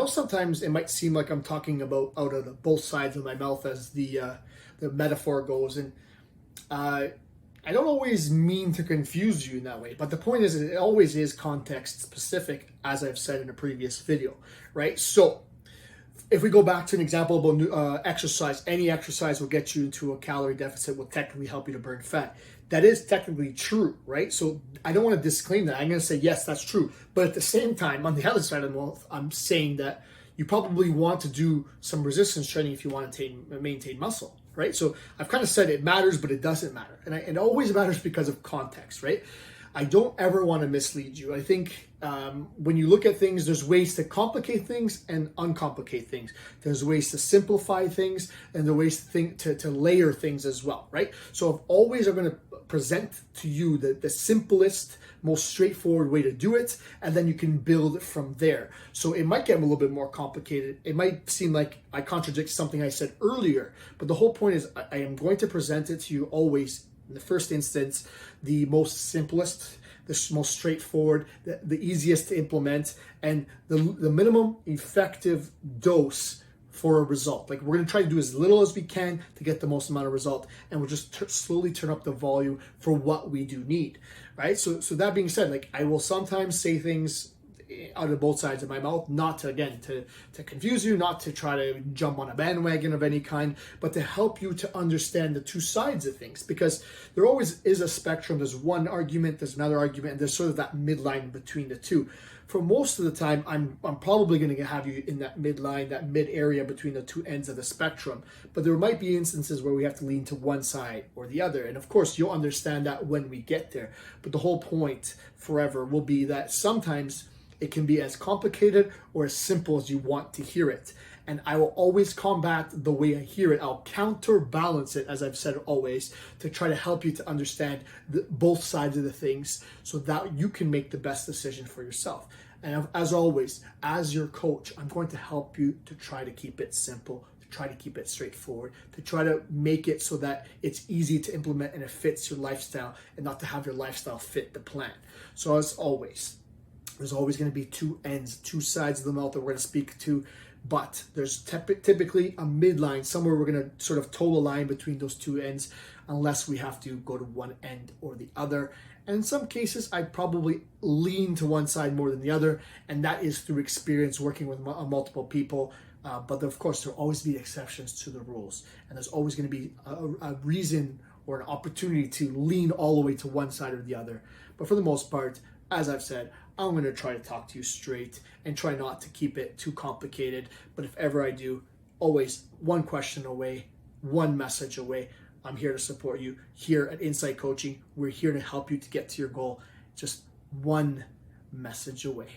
sometimes it might seem like I'm talking about out of both sides of my mouth as the metaphor goes, and I don't always mean to confuse you in that way, but the point is it always is context specific, as I've said in a previous video, right? So if we go back to an example about exercise, any exercise will get you into a calorie deficit, will technically help you to burn fat. That is technically true, right? So I don't want to disclaim that. I'm going to say, yes, that's true. But at the same time, on the other side of the mouth, I'm saying that you probably want to do some resistance training if you want to maintain muscle, right? So I've kind of said it matters, but it doesn't matter. And it always matters because of context, right? I don't ever want to mislead you. I think when you look at things, there's ways to complicate things and uncomplicate things. There's ways to simplify things and there are ways to layer things as well, right? So if always I'm going to present to you the simplest, most straightforward way to do it, and then you can build from there. So it might get a little bit more complicated. It might seem like I contradict something I said earlier, but the whole point is I am going to present it to you always, in the first instance, the most simplest, the most straightforward, the easiest to implement, and the minimum effective dose for a result. Like, we're going to try to do as little as we can to get the most amount of result, and we'll just slowly turn up the volume for what we do need, right? So that being said, like, I will sometimes say things out of both sides of my mouth, not to, again, to confuse you, not to try to jump on a bandwagon of any kind, but to help you to understand the two sides of things, because there always is a spectrum. There's one argument, there's another argument, and there's sort of that midline between the two. For most of the time, I'm probably going to have you in that midline, that mid area between the two ends of the spectrum. But there might be instances where we have to lean to one side or the other. And of course, you'll understand that when we get there. But the whole point forever will be that sometimes it can be as complicated or as simple as you want to hear it. And I will always combat the way I hear it. I'll counterbalance it, as I've said always, to try to help you to understand both sides of the things so that you can make the best decision for yourself. And as always, as your coach, I'm going to help you to try to keep it simple, to try to keep it straightforward, to try to make it so that it's easy to implement and it fits your lifestyle, and not to have your lifestyle fit the plan. So as always, there's always going to be two ends, two sides of the mouth that we're going to speak to, but there's typically a midline, somewhere we're going to sort of toe the line between those two ends, unless we have to go to one end or the other. And in some cases, I probably lean to one side more than the other, and that is through experience working with multiple people. But of course, there will always be exceptions to the rules, and there's always going to be a reason or an opportunity to lean all the way to one side or the other. But for the most part, as I've said, I'm going to try to talk to you straight and try not to keep it too complicated. But if ever I do, always one question away, one message away. I'm here to support you here at Insight Coaching. We're here to help you to get to your goal, just one message away.